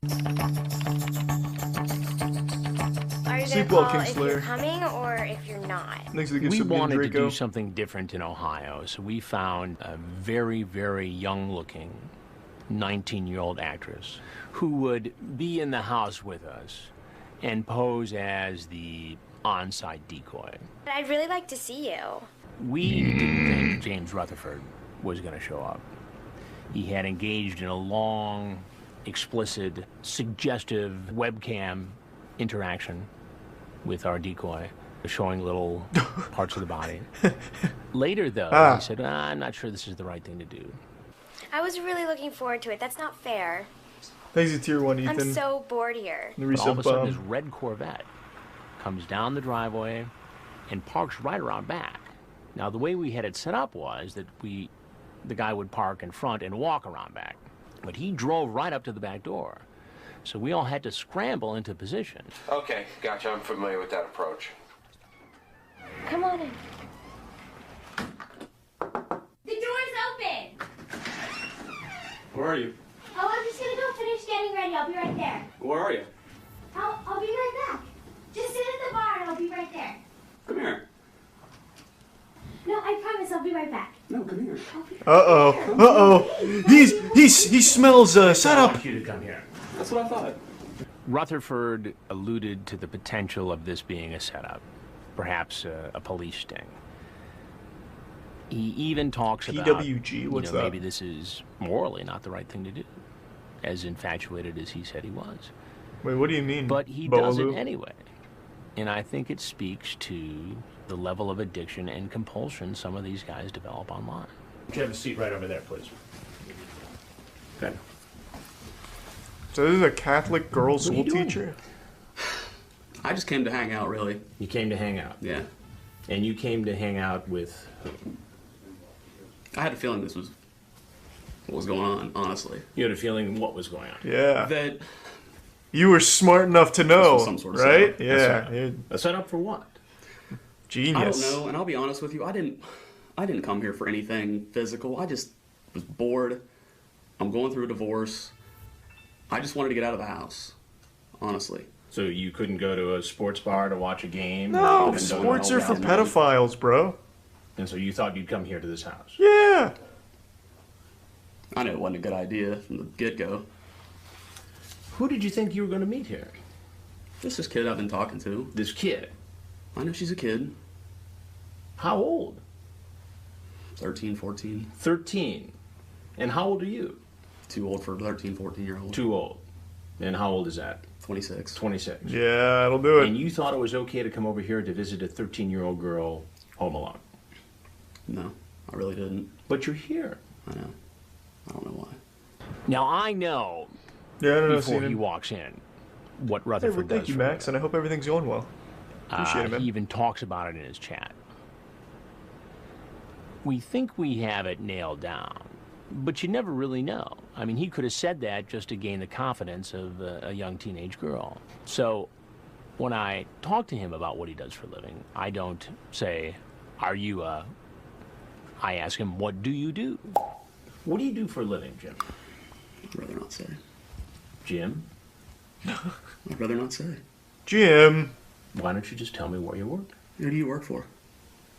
Are you gonna call if you're coming or if you're not? We wanted to do something different in Ohio, so we found a very, very young-looking 19-year-old actress who would be in the house with us and pose as the on-site decoy. I'd really like to see you. We didn't think James Rutherford was going to show up. He had engaged in a long, explicit, suggestive webcam interaction with our decoy, showing little parts of the body. Later, though, he said, I'm not sure this is the right thing to do. I was really looking forward to it. That's not fair. Thanks to tier 1, Ethan. I'm so bored here. But all of a sudden, this red Corvette comes down the driveway and parks right around back. Now, the way we had it set up was that the guy would park in front and walk around back. But he drove right up to the back door. So we all had to scramble into position. Okay, gotcha. I'm familiar with that approach. Come on in. The door's open! Where are you? Oh, I'm just gonna go finish getting ready. I'll be right there. Where are you? I'll be right back. Just sit at the bar and I'll be right there. Come here. No, I promise I'll be right back. No, come here. He smells setup. I want you to come here. That's what I thought. Rutherford alluded to the potential of this being a setup, perhaps a police sting. He even talks about PWG, what's that? Maybe this is morally not the right thing to do, as infatuated as he said he was. Wait, what do you mean? But he does it anyway. And I think it speaks to the level of addiction and compulsion some of these guys develop online. Would you have a seat right over there, please? Okay. So this is a Catholic girls' school teacher? I just came to hang out, really. You came to hang out? Yeah. And you came to hang out with who? I had a feeling this was what was going on, honestly. You had a feeling what was going on? Yeah. That you were smart enough to know, some sort of right? setup. Yeah. A setup for what? Genius. I don't know, and I'll be honest with you, I didn't come here for anything physical. I just was bored. I'm going through a divorce. I just wanted to get out of the house, honestly. So you couldn't go to a sports bar to watch a game? No, sports are for pedophiles, bro. And so you thought you'd come here to this house? Yeah. I knew it wasn't a good idea from the get-go. Who did you think you were going to meet here? Just this kid I've been talking to. This kid? I know she's a kid. How old? 13, 14. 13. And how old are you? Too old for a 13, 14-year-old. Too old. And how old is that? 26. 26. Yeah, it'll do it. And you thought it was okay to come over here to visit a 13-year-old girl home alone? No, I really didn't. But you're here. I know. I don't know why. Now, I know before he walks in what Rutherford does. Thank you, Max, and I hope everything's going well. Appreciate it, man. He even talks about it in his chat. We think we have it nailed down, but you never really know. I mean, he could have said that just to gain the confidence of a young teenage girl. So when I talk to him about what he does for a living, I don't say, are you a... I ask him, what do you do? What do you do for a living, Jim? I'd rather not say. Jim? I'd rather not say. Jim. Why don't you just tell me where you work? Who do you work for?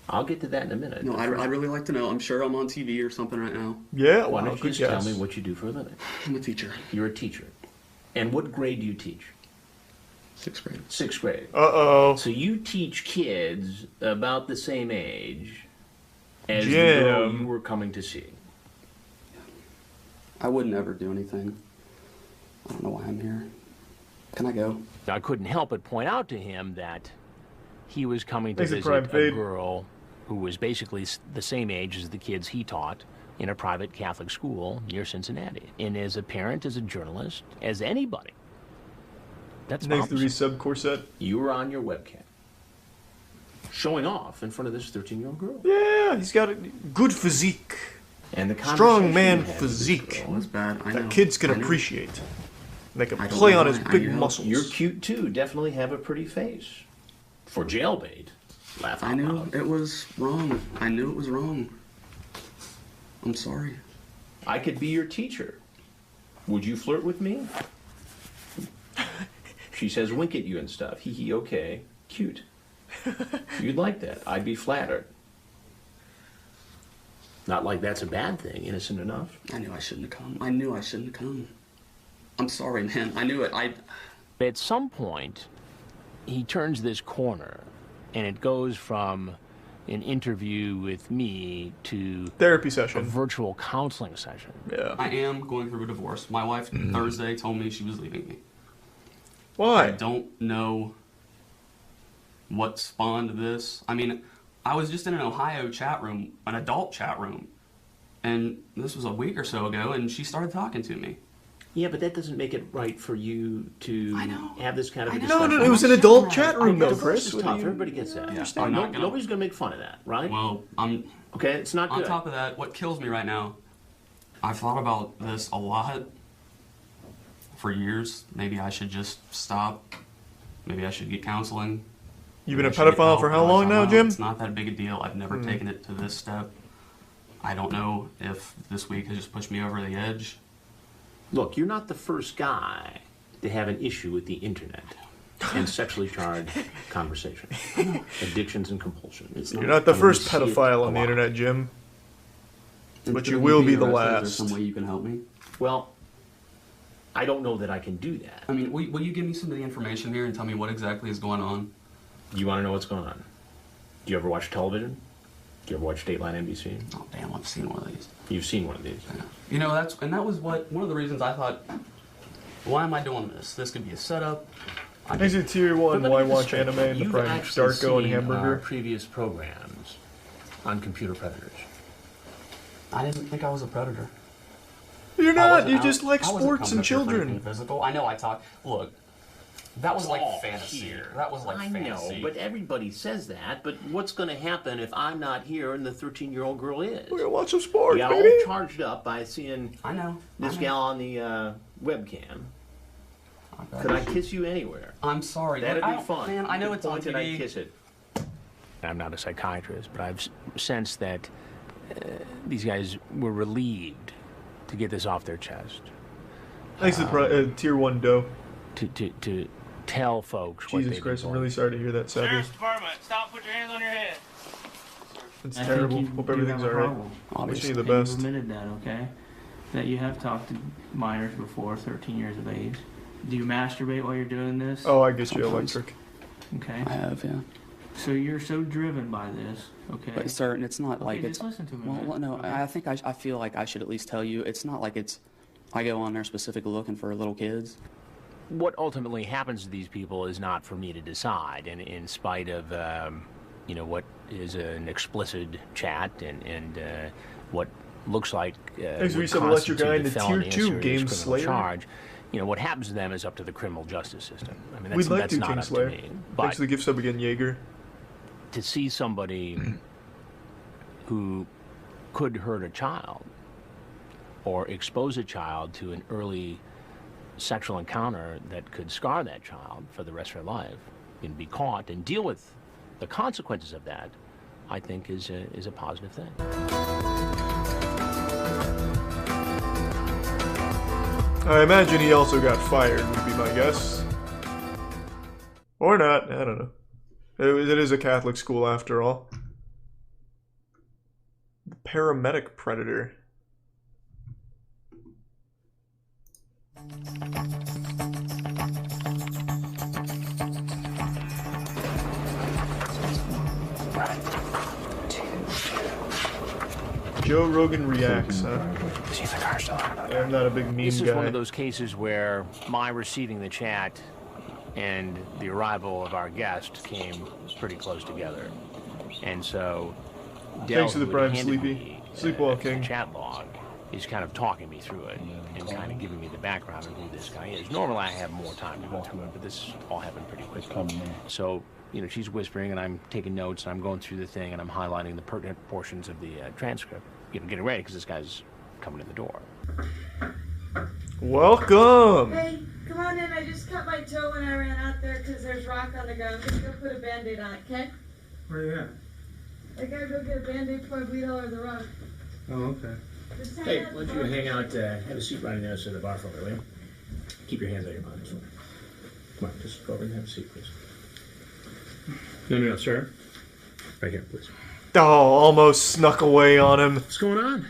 I'll get to that in a minute. No, I'd really like to know. I'm sure I'm on TV or something right now. Yeah, why don't you just tell me what you do for a living? I'm a teacher. You're a teacher. And what grade do you teach? 6th grade. 6th grade. Uh-oh. So you teach kids about the same age as Jim. the girl you were coming to see. I wouldn't ever do anything. I don't know why I'm here. Can I go? I couldn't help but point out to him that he was coming to visit a girl who was basically the same age as the kids he taught in a private Catholic school near Cincinnati. And as a parent, as a journalist, as anybody, that's Next to resub corset. You were on your webcam, showing off in front of this 13-year-old girl. Yeah, he's got a good physique. And the strong man physique. That's bad. I know. That kids can appreciate. They can play on his big muscles. You're cute too. Definitely have a pretty face. For jailbait. Laugh out I knew loud. it was wrong. I knew it was wrong. I'm sorry. I could be your teacher. Would you flirt with me? She says wink at you and stuff. Hee hee, okay. Cute. You'd like that. I'd be flattered. Not like that's a bad thing. Innocent enough. I knew I shouldn't have come. I knew I shouldn't have come. I'm sorry, man. I knew it. At some point, he turns this corner, and it goes from an interview with me to Therapy a session. virtual counseling session. Yeah. I am going through a divorce. My wife Thursday told me she was leaving me. I Why? don't know what spawned this. I mean, I was just in an Ohio chat room, an adult chat room, and this was a week or so ago, and she started talking to me. Yeah, but that doesn't make it right for you to I know. have this kind of a I know. discussion. No, it was an adult chat room, though, Divorce Chris. is tough. Everybody gets that. I'm not gonna- Nobody's going to make fun of that, right? Well, I'm Okay, it's not on good. top of that. What kills me right now, I've thought about this a lot for years. Maybe I should just stop. Maybe I should get counseling. You've been a Maybe I should get pedophile help. for how Realize long I'm now, not. Jim? It's not that big a deal. I've never taken it to this step. I don't know if this week has just pushed me over the edge. Look, you're not the first guy to have an issue with the internet and sexually charged conversation, addictions and compulsion. It's You're not the I mean, first we see it pedophile a on the lot. internet, Jim. But Instead you of will me be being the arrested, Is last. there some way you can help me? Well, I don't know that I can do that. I mean, will you give me some of the information here and tell me what exactly is going on? You want to know what's going on? Do you ever watch television? Do you ever watch Dateline NBC? Oh, damn, I've seen one of these. You've seen one of these. You know, that was one of the reasons I thought, why am I doing this? This could be a setup. Is it tier 1? But Why let me get watch this straight. anime in the You've Prime actually Starco and seen our Hamburger? previous programs on computer predators. I didn't think I was a predator. You're I not. wasn't You out- just like I wasn't sports coming and up here for anything children. Physical. I know I talk. Look, that was like Oh, fantasy. here. That was like I fantasy. know, but everybody says that. But what's going to happen if I'm not here and the 13-year-old girl is? We're gonna watch some We sports, got baby. all charged up by seeing I know. this I know. gal on the webcam. Okay. Could I kiss you anywhere? I'm sorry. That'd Look, be fun. Man, I know You it's could on point and I'd TV. kiss it. I'm not a psychiatrist, but I've sensed that these guys were relieved to get this off their chest, Thanks to tier 1 dough. to tell folks what Jesus they've Christ, been I'm going really sorry to hear that, Sadly. Sheriff's Department, stop, put your hands on your head. It's I terrible. think you Hope do everything's have a alright. problem. Wish you Obviously. the And you've best. admitted that, okay? That you have talked to minors before 13 years of age. Do you masturbate while you're doing this? Oh, I get you, Sometimes. electric. Okay. I have, yeah. So you're so driven by this, okay? But sir, it's not Okay, like just it's. listen to me. Well, man. no, Okay? I think I feel like I should at least tell you. It's not like it's. I go on there specifically looking for little kids. What ultimately happens to these people is not for me to decide, and in spite of what is an explicit chat and what looks like Thanks for would some electric guy in constitute a the tier felony, a 2 serious Game criminal Slayer. charge. What happens to them is up to the criminal justice system. I mean, We'd that's, like that's to, not King up Slayer. to me. Thanks But for the gift sub again, Jaeger. to see somebody who could hurt a child or expose a child to an early sexual encounter that could scar that child for the rest of their life and be caught and deal with the consequences of that, I think is a positive thing. I imagine he also got fired, would be my guess. Or not, I don't know. It is a Catholic school after all. The paramedic predator. Joe Rogan reacts, huh? See if the car's still on. Yeah, I'm not a big meme This is guy. one of those cases where my receiving the chat and the arrival of our guest came pretty close together. And so Del, Thanks to the who had Prime handed Sleepy. me, Sleep well, the King. chat log, is kind of talking me through it and kind of giving me the background of who this guy is. Normally I have more time to go through it, but this all happened pretty quickly. So, she's whispering and I'm taking notes and I'm going through the thing and I'm highlighting the pertinent portions of the transcript. Getting ready because this guy's coming in the door. Welcome! Hey, come on in. I just cut my toe when I ran out there because there's rock on the ground. I'm just gonna put a band-aid on it, okay? Where are you at? I gotta go get a band-aid before I bleed all over the rock. Oh, okay. Just Hey, out why don't you hang out, have a seat right on the other side of the bar for me, will you? Keep your hands on your pockets for me. Come on, just go over and have a seat, please. No, sir. Right here, please. Oh, almost snuck away on him. What's going on?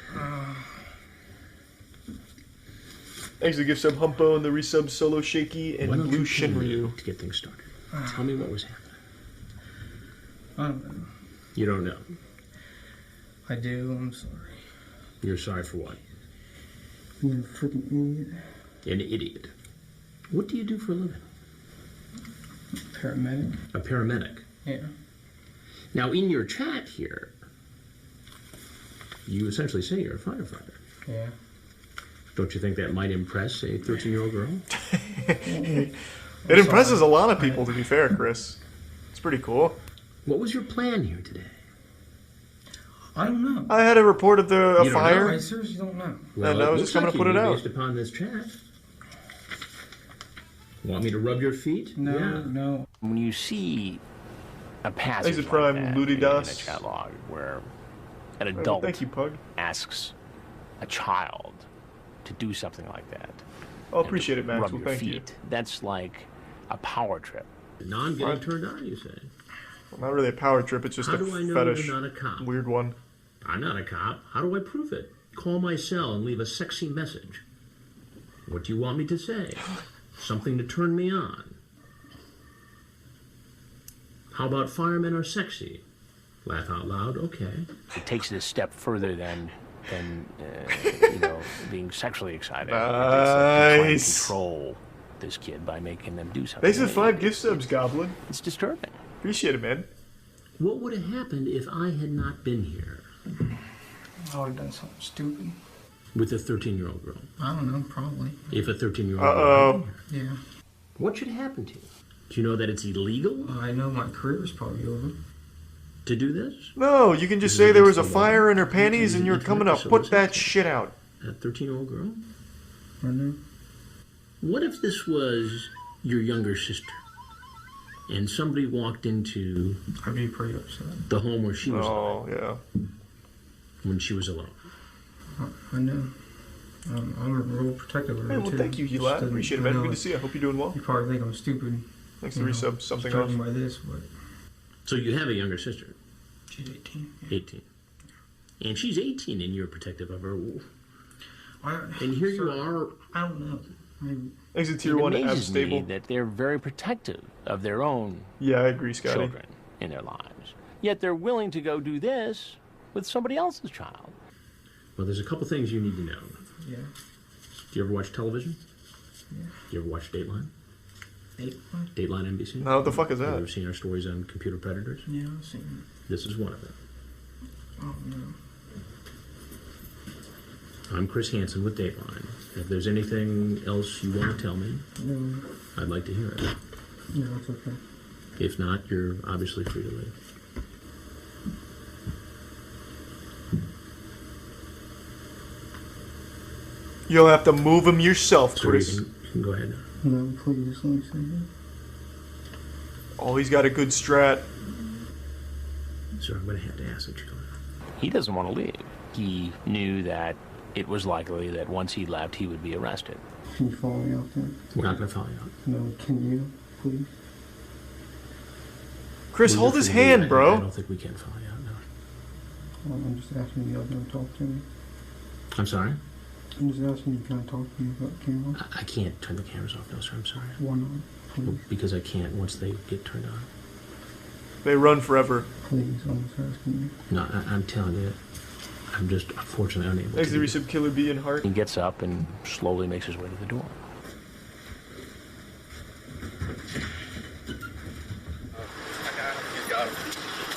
Thanks to Gift Sub Humpo and the resub Solo Shaky and Why don't Blue you tell me Shinryu. to get things started? Tell me what was happening. I don't know. You don't know. I do. I'm sorry. You're sorry for what? You're a freaking idiot. An idiot. What do you do for a living? Paramedic. A paramedic. Yeah. Now, in your chat here, you essentially say you're a firefighter. Yeah. Don't you think that might impress a 13-year-old girl? It impresses a lot of people, to be fair, Chris. It's pretty cool. What was your plan here today? I don't know. I had a report of a You don't fire. I seriously don't know. Well, And I was looks just coming like to put you it do out. Based upon this chat. Want me to rub your feet? No, Yeah. no. When you see a passage Exit like Prime, that Ludi in a Das. chat log where an Oh, adult thank you, Pug. asks a child to do something like that, I'll appreciate it, rub Maxwell. your Thank feet, you. that's like a power trip. Non getting What? turned on, you say? Well, not really a power trip, it's just How a do I know fetish. you're not a cop? Weird one. I'm not a cop. How do I prove it? Call my cell and leave a sexy message. What do you want me to say? Something to turn me on. How about firemen are sexy? Laugh out loud, okay. It takes it a step further than being sexually excited. It's like you're trying to Nice. control this kid by making them do something. Thanks for the 5 gift subs, Goblin. It's disturbing. Appreciate it, man. What would have happened if I had not been here I would have done something stupid. with a 13-year-old girl? I don't know, probably. If a 13-year-old girl Uh-oh. had been here. Yeah. What should happen to you? Do you know that it's illegal I know my career's probably over. to do this? No, you can just say there was a fire in her panties and you're coming to put that shit out. A 13-year-old girl? I know. What if this was your younger sister and somebody walked into I'd be pretty upset. the home where she was Oh, yeah. when she was alone? I know. I'm real protective of her, Hey, well, too. thank you, Just Hila. doesn't- Appreciate it, I man. know Good to see you. I hope you're doing well. You probably think I'm stupid. Thanks to you know, resub something judging else. by this, but So you have a younger sister, she's 18. Yeah. 18. And she's 18 and you're protective of her. And And here you are. I don't know. Maybe. Thanks to Tier It 1 Ab amazes me Stable. that they're very protective of their own Yeah, I agree, Scotty. children in their lives. Yet they're willing to go do this with somebody else's child. Well, there's a couple things you need to know. Yeah. Do you ever watch television? Yeah. Do you ever watch Dateline? 8. Dateline NBC? Now, what the fuck is Have you that? ever seen our stories on computer predators? Yeah, I've seen it. This is one of them. Oh, no. I'm Chris Hansen with Dateline. If there's anything else you want to tell me, No, I'd like to hear it. no, it's okay. If not, you're obviously free to leave. You'll have to move him yourself, Sir, Chris. you can go ahead now. No, please, let me say that. Oh, he's got a good strat. Sir, I'm going to have to ask that you go. He doesn't want to leave. He knew that it was likely that once he left, he would be arrested. Can you follow me out there? We're not going to follow you out. No, can you, please? Chris, Well, hold you're his free to leave. hand, I bro. don't think we can follow you out, no. Well, I'm just asking you, to talk to me. I'm sorry? I'm just asking you, can I talk to you about the camera? I can't turn the cameras off, no, sir. I'm sorry. Why not? Please, Because I can't once they get turned on. They run forever. please, I'm just asking you. No, I'm telling you, I'm just unfortunately unable Thanks to. to do resub Killer B and Heart. He gets up and slowly makes his way to the door.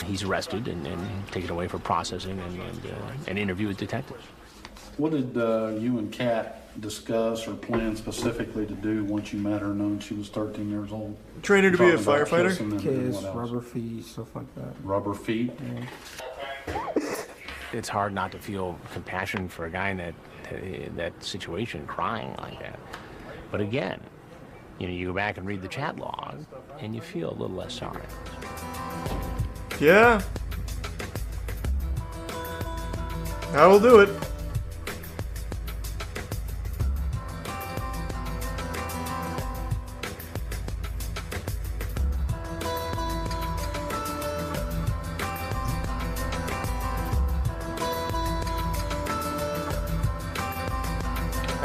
He's arrested and taken away for processing and an interview with detectives. What did you and Kat discuss or plan specifically to do once you met her, knowing she was 13 years old? Train her to be a Talking about firefighter. kissing and Kiss, what else? rubber feet, stuff like that. Rubber feet? Yeah. It's hard not to feel compassion for a guy in that situation, crying like that. But again, you go back and read the chat log, and you feel a little less sorry. Yeah. That'll do it.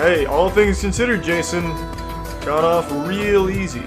Hey, all things considered, Jason, got off real easy.